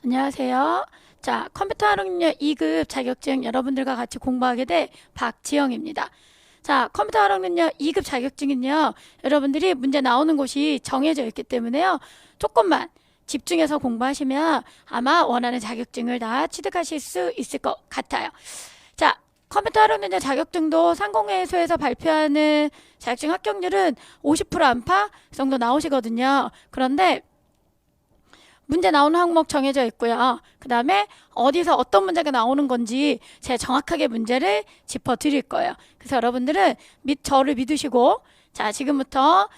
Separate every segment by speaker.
Speaker 1: 안녕하세요. 자, 컴퓨터 활용능력 2급 자격증 여러분들과 같이 공부하게 될 박지영입니다. 자, 컴퓨터 활용능력 2급 자격증은요, 여러분들이 문제 나오는 곳이 정해져 있기 때문에요, 조금만 집중해서 공부하시면 아마 원하는 자격증을 다 취득하실 수 있을 것 같아요. 자, 컴퓨터 활용능력 자격증도 상공회의소에서 발표하는 자격증 합격률은 50% 안팎 정도 나오시거든요. 그런데 문제 나오는 항목 정해져 있고요. 그 다음에 어디서 어떤 문제가 나오는 건지 제가 정확하게 문제를 짚어 드릴 거예요. 그래서 여러분들은 저를 믿으시고, 자, 지금부터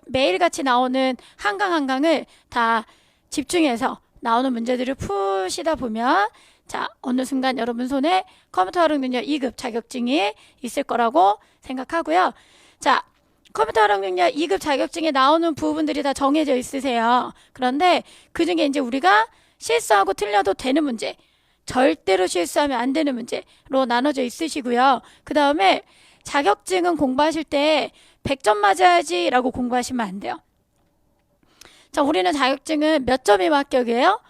Speaker 1: 매일같이 나오는 한강을 다 집중해서 나오는 문제들을 푸시다 보면, 자, 어느 순간 여러분 손에 컴퓨터 활용 능력 2급 자격증이 있을 거라고 생각하고요. 자, 컴퓨터 활용 능력 2급 자격증에 나오는 부분들이 다 정해져 있으세요. 그런데 그 중에 이제 우리가 실수하고 틀려도 되는 문제, 절대로 실수하면 안 되는 문제로 나눠져 있으시고요. 그 다음에 자격증은 공부하실 때 100점 맞아야지 라고 공부하시면 안 돼요. 자, 우리는 자격증은 몇 점이면 합격이에요?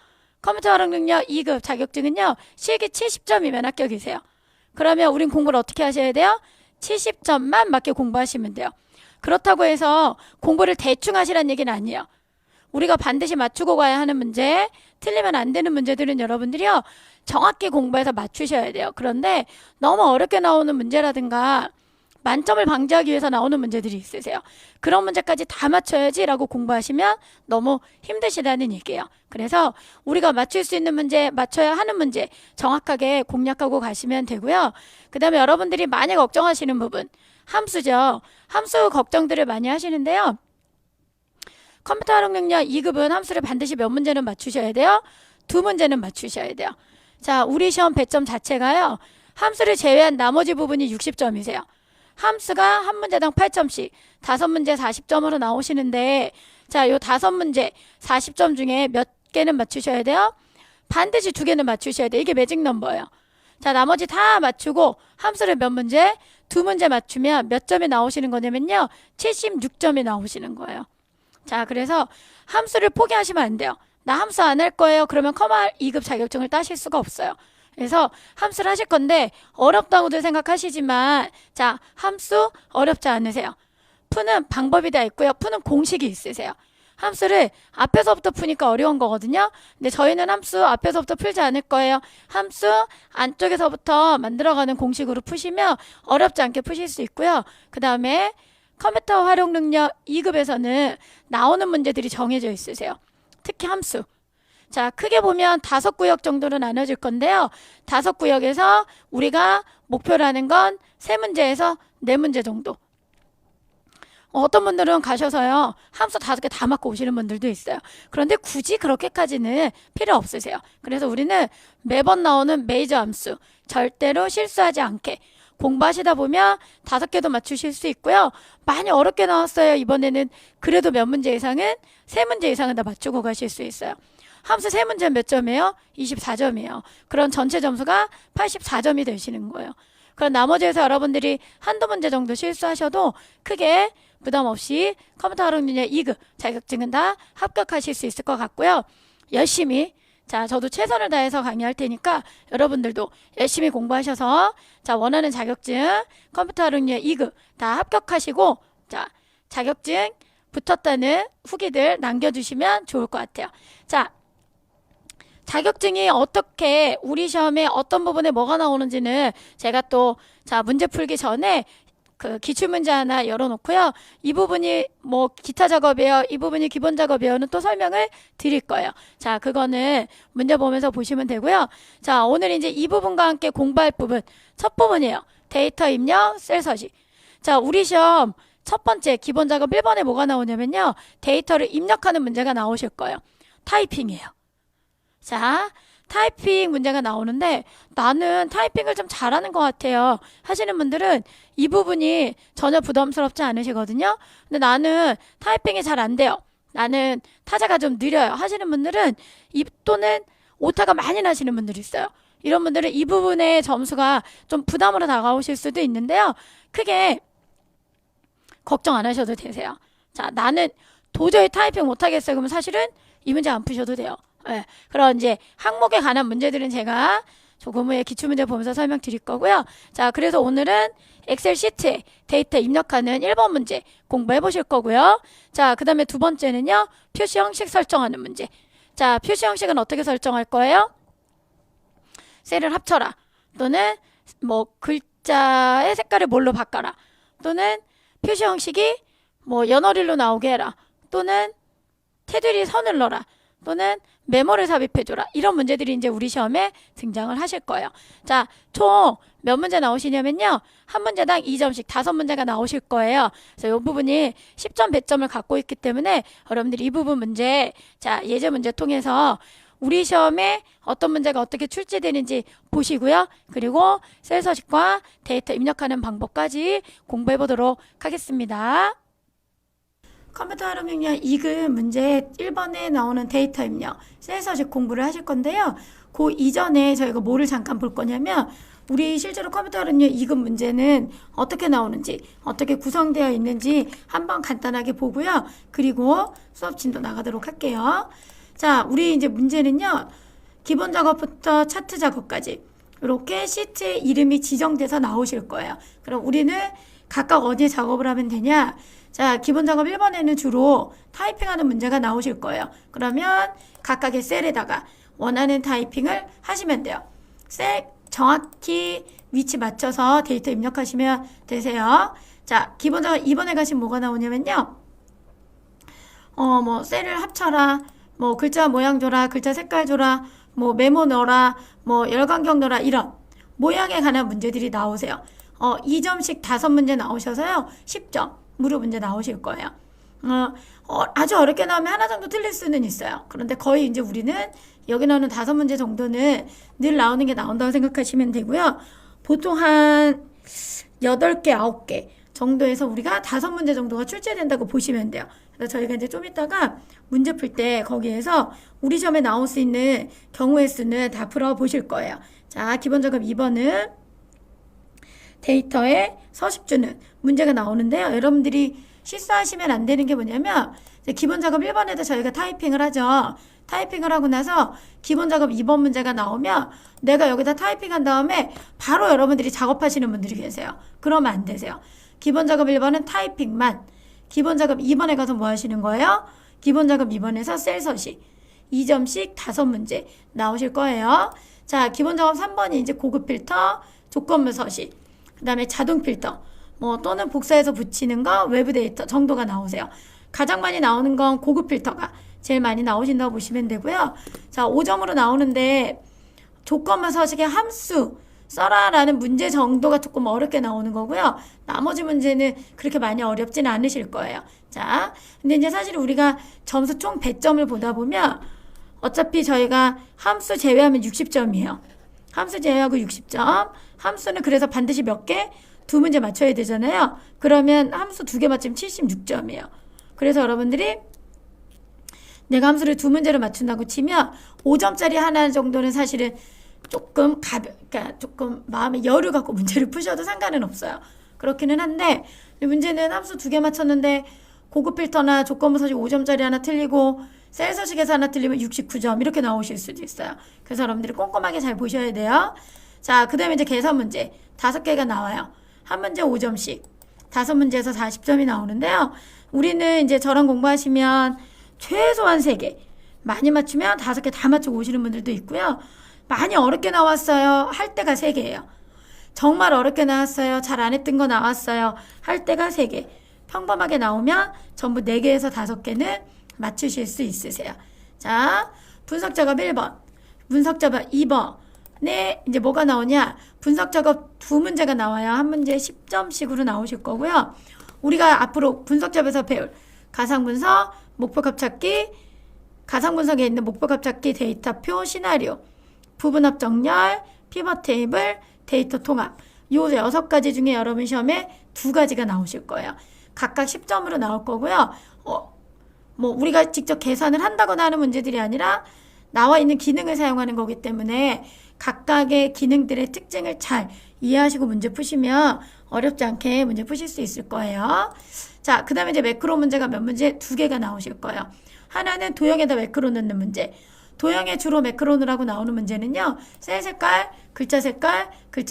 Speaker 1: 컴퓨터 활용 능력 2급 자격증은요, 실기 70점이면 합격이세요. 그러면 우린 공부를 어떻게 하셔야 돼요? 70점만 맞게 공부하시면 돼요. 그렇다고 해서 공부를 대충 하시라는 얘기는 아니에요. 우리가 반드시 맞추고 가야 하는 문제, 틀리면 안 되는 문제들은 여러분들이요, 정확히 공부해서 맞추셔야 돼요. 그런데 너무 어렵게 나오는 문제라든가 만점을 방지하기 위해서 나오는 문제들이 있으세요. 그런 문제까지 다 맞춰야지 라고 공부하시면 너무 힘드시다는 얘기예요. 그래서 우리가 맞출 수 있는 문제, 맞춰야 하는 문제 정확하게 공략하고 가시면 되고요. 그 다음에 여러분들이 많이 걱정하시는 부분, 함수죠. 함수 걱정들을 많이 하시는데요. 컴퓨터 활용 능력 2급은 함수를 반드시 몇 문제는 맞추셔야 돼요? 2문제는 맞추셔야 돼요. 자, 우리 시험 배점 자체가요, 함수를 제외한 나머지 부분이 60점이세요. 함수가 한 문제당 8점씩 5문제 40점으로 나오시는데, 자, 요 5문제 40점 중에 몇 개는 맞추셔야 돼요? 반드시 2개는 맞추셔야 돼요. 이게 매직 넘버예요. 자, 나머지 다 맞추고 함수를 몇 문제? 2문제 맞추면 몇 점이 나오시는 거냐면요, 76점이 나오시는 거예요. 자, 그래서 함수를 포기하시면 안 돼요. 나 함수 안 할 거예요. 그러면 커마 2급 자격증을 따실 수가 없어요. 그래서 함수를 하실 건데 어렵다고도 생각하시지만, 자, 함수 어렵지 않으세요. 푸는 방법이 다 있고요. 푸는 공식이 있으세요. 함수를 앞에서부터 푸니까 어려운 거거든요. 근데 저희는 함수 앞에서부터 풀지 않을 거예요. 함수 안쪽에서부터 만들어가는 공식으로 푸시면 어렵지 않게 푸실 수 있고요. 그 다음에 컴퓨터 활용 능력 2급에서는 나오는 문제들이 정해져 있으세요. 특히 함수. 자, 크게 보면 5구역 정도로 나눠질 건데요. 5구역에서 우리가 목표로 하는 건 3문제에서 4문제 정도. 어떤 분들은 가셔서요, 함수 5개 다 맞고 오시는 분들도 있어요. 그런데 굳이 그렇게까지는 필요 없으세요. 그래서 우리는 매번 나오는 메이저 함수, 절대로 실수하지 않게 공부하시다 보면 5개도 맞추실 수 있고요. 많이 어렵게 나왔어요. 이번에는 그래도 몇 문제 이상은, 3문제 이상은 다 맞추고 가실 수 있어요. 함수 3문제는 몇 점이에요? 24점이에요. 그럼 전체 점수가 84점이 되시는 거예요. 그럼 나머지에서 여러분들이 한두 문제 정도 실수하셔도 크게 부담 없이 컴퓨터 활용 능력 2급 자격증은 다 합격하실 수 있을 것 같고요. 열심히, 자, 저도 최선을 다해서 강의할 테니까 여러분들도 열심히 공부하셔서, 자, 원하는 자격증 컴퓨터 활용 능력 2급 다 합격하시고, 자, 자격증 붙었다는 후기들 남겨주시면 좋을 것 같아요. 자, 자격증이 어떻게 우리 시험에 어떤 부분에 뭐가 나오는지는 제가 또, 자, 문제 풀기 전에 그 기출문제 하나 열어놓고요. 이 부분이 뭐 기타 작업이에요, 이 부분이 기본 작업이에요는 또 설명을 드릴 거예요. 자, 그거는 문제 보면서 보시면 되고요. 자, 오늘 이제 이 부분과 함께 공부할 부분, 첫 부분이에요. 데이터 입력, 셀 서식. 자, 우리 시험 첫 번째 기본 작업 1번에 뭐가 나오냐면요, 데이터를 입력하는 문제가 나오실 거예요. 타이핑이에요. 자, 타이핑 문제가 나오는데 나는 타이핑을 좀 잘하는 것 같아요 하시는 분들은 이 부분이 전혀 부담스럽지 않으시거든요. 근데 나는 타이핑이 잘 안 돼요, 나는 타자가 좀 느려요 하시는 분들은, 또는 오타가 많이 나시는 분들이 있어요. 이런 분들은 이 부분의 점수가 좀 부담으로 다가오실 수도 있는데요, 크게 걱정 안 하셔도 되세요. 자, 나는 도저히 타이핑 못하겠어요. 그러면 사실은 이 문제 안 푸셔도 돼요. 예. 그럼 이제 항목에 관한 문제들은 제가 조금 후에 기출문제 보면서 설명드릴 거고요. 자, 그래서 오늘은 엑셀 시트에 데이터 입력하는 1번 문제 공부해 보실 거고요. 자, 그 다음에 두 번째는요. 표시 형식 설정하는 문제. 자, 표시 형식은 어떻게 설정할 거예요? 셀을 합쳐라. 또는 뭐 글자의 색깔을 뭘로 바꿔라. 또는 표시 형식이 뭐 연어릴로 나오게 해라. 또는 테두리 선을 넣어라. 또는 메모를 삽입해줘라. 이런 문제들이 이제 우리 시험에 등장을 하실 거예요. 자, 총 몇 문제 나오시냐면요. 한 문제당 2점씩 5문제가 나오실 거예요. 그래서 이 부분이 10점, 100점을 갖고 있기 때문에 여러분들이 이 부분 문제, 자, 예제 문제 통해서 우리 시험에 어떤 문제가 어떻게 출제되는지 보시고요. 그리고 셀 서식과 데이터 입력하는 방법까지 공부해 보도록 하겠습니다. 컴퓨터 활용능력 2급 문제 1번에 나오는 데이터 입력, 셀 서식 공부를 하실 건데요. 그 이전에 저희가 뭐를 잠깐 볼 거냐면 우리 실제로 컴퓨터 활용력 2급 문제는 어떻게 나오는지, 어떻게 구성되어 있는지 한번 간단하게 보고요. 그리고 수업 진도 나가도록 할게요. 자, 우리 이제 문제는요. 기본 작업부터 차트 작업까지 이렇게 시트에 이름이 지정돼서 나오실 거예요. 그럼 우리는 각각 어디에 작업을 하면 되냐? 자, 기본 작업 1번에는 주로 타이핑하는 문제가 나오실 거예요. 그러면 각각의 셀에다가 원하는 타이핑을 하시면 돼요. 셀 정확히 위치 맞춰서 데이터 입력하시면 되세요. 자, 기본 작업 2번에 가시면 뭐가 나오냐면요. 뭐 셀을 합쳐라. 뭐 글자 모양 줘라. 글자 색깔 줘라. 뭐 메모 넣어라. 뭐 열간격 넣어라. 이런 모양에 관한 문제들이 나오세요. 2점씩 5문제 나오셔서요. 10점 무료 문제 나오실 거예요. 아주 어렵게 나오면 하나 정도 틀릴 수는 있어요. 그런데 거의 이제 우리는 여기 나오는 5문제 정도는 늘 나오는 게 나온다고 생각하시면 되고요. 보통 한 8개, 9개 정도에서 우리가 5문제 정도가 출제된다고 보시면 돼요. 그래서 저희가 이제 좀 이따가 문제 풀 때 거기에서 우리 시험에 나올 수 있는 경우의 수는 다 풀어보실 거예요. 자, 기본 작업 2번은 데이터에 서식 주는 문제가 나오는데요. 여러분들이 실수하시면 안 되는 게 뭐냐면 기본 작업 1번에도 저희가 타이핑을 하죠. 타이핑을 하고 나서 기본 작업 2번 문제가 나오면 내가 여기다 타이핑한 다음에 바로 여러분들이 작업하시는 분들이 계세요. 그러면 안 되세요. 기본 작업 1번은 타이핑만, 기본 작업 2번에 가서 뭐 하시는 거예요? 기본 작업 2번에서 셀 서식 2점씩 5문제 나오실 거예요. 자, 기본 작업 3번이 이제 고급 필터, 조건부 서식, 그 다음에 자동 필터, 뭐 또는 복사해서 붙이는 거, 외부 데이터 정도가 나오세요. 가장 많이 나오는 건 고급 필터가 제일 많이 나오신다고 보시면 되고요. 자, 5점으로 나오는데 조건부 서식의 함수 써라라는 문제 정도가 조금 어렵게 나오는 거고요. 나머지 문제는 그렇게 많이 어렵지는 않으실 거예요. 자, 근데 이제 사실 우리가 점수 총 100점을 보다 보면 어차피 저희가 함수 제외하면 60점이에요. 함수 제외하고 60점. 함수는 그래서 반드시 몇 개? 2문제 맞춰야 되잖아요. 그러면 함수 2개 맞추면 76점이에요. 그래서 여러분들이 내가 함수를 2문제를 맞춘다고 치면 5점짜리 하나 정도는 사실은 조금 그러니까 조금 마음에 열을 갖고 문제를 푸셔도 상관은 없어요. 그렇기는 한데 문제는 함수 2개 맞췄는데 고급 필터나 조건부 서식 5점짜리 하나 틀리고 셀 서식에서 하나 틀리면 69점 이렇게 나오실 수도 있어요. 그래서 여러분들이 꼼꼼하게 잘 보셔야 돼요. 자, 그 다음에 이제 계산 문제 5개가 나와요. 한 문제 5점씩 5문제에서 40점이 나오는데요. 우리는 이제 저랑 공부하시면 최소한 3개, 많이 맞추면 5개 다 맞추고 오시는 분들도 있고요. 많이 어렵게 나왔어요. 할 때가 3개예요. 정말 어렵게 나왔어요. 잘 안 했던 거 나왔어요. 할 때가 3개. 평범하게 나오면 전부 4개에서 5개는 맞추실 수 있으세요. 자, 분석 작업 1번, 분석 작업 2번에 이제 뭐가 나오냐? 분석 작업 2문제가 나와요. 한 문제 10점씩으로 나오실 거고요. 우리가 앞으로 분석 작업에서 배울 가상 분석, 목표 값찾기, 가상 분석에 있는 목표 값찾기, 데이터표, 시나리오, 부분합 정렬, 피벗 테이블, 데이터 통합. 요 6가지 중에 여러분 시험에 2가지가 나오실 거예요. 각각 10점으로 나올 거고요. 뭐 우리가 직접 계산을 한다거나 하는 문제들이 아니라 나와 있는 기능을 사용하는 거기 때문에 각각의 기능들의 특징을 잘 이해하시고 문제 푸시면 어렵지 않게 문제 푸실 수 있을 거예요. 자, 그 다음에 이제 매크로 문제가 몇 문제? 2개가 나오실 거예요. 하나는 도형에다 매크로 넣는 문제. 도형에 주로 매크로 넣으라고 나오는 문제는요. 셀 색깔, 글자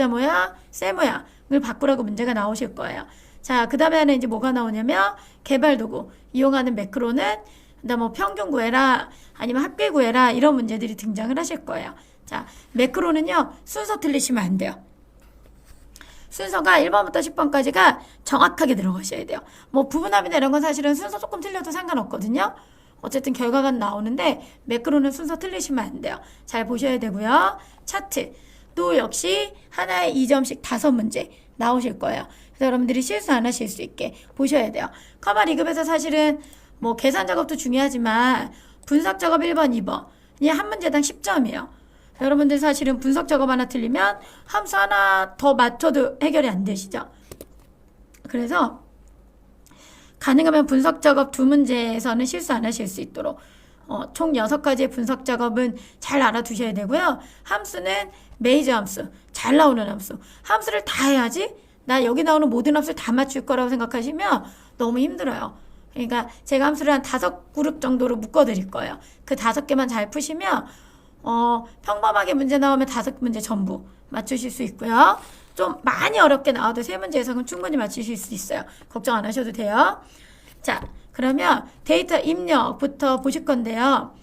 Speaker 1: 모양, 셀 모양을 바꾸라고 문제가 나오실 거예요. 자, 그 다음에 이제 뭐가 나오냐면 개발 도구 이용하는 매크로는 그다음 뭐 평균 구해라 아니면 합계 구해라 이런 문제들이 등장을 하실 거예요. 자, 매크로는요. 순서 틀리시면 안 돼요. 순서가 1번부터 10번까지가 정확하게 들어가셔야 돼요. 뭐 부분합이나 이런 건 사실은 순서 조금 틀려도 상관없거든요. 어쨌든 결과가 나오는데 매크로는 순서 틀리시면 안 돼요. 잘 보셔야 되고요. 차트도 역시 하나에 2점씩 5문제 나오실 거예요. 그래서 여러분들이 실수 안 하실 수 있게 보셔야 돼요. 커마 2급에서 사실은 뭐 계산 작업도 중요하지만 분석 작업 1번, 2번 이 한 문제당 10점이에요. 여러분들 사실은 분석 작업 하나 틀리면 함수 하나 더 맞춰도 해결이 안 되시죠. 그래서 가능하면 분석 작업 2문제에서는 실수 안 하실 수 있도록 총 6가지의 분석 작업은 잘 알아두셔야 되고요. 함수는 메이저 함수, 잘 나오는 함수. 함수를 다 해야지 나 여기 나오는 모든 함수를 다 맞출 거라고 생각하시면 너무 힘들어요. 그러니까 제가 함수를 한 5그룹 정도로 묶어드릴 거예요. 그 5개만 잘 푸시면 평범하게 문제 나오면 5문제 전부 맞추실 수 있고요. 좀 많이 어렵게 나와도 3문제 이상은 충분히 맞추실 수 있어요. 걱정 안 하셔도 돼요. 자, 그러면 데이터 입력부터 보실 건데요.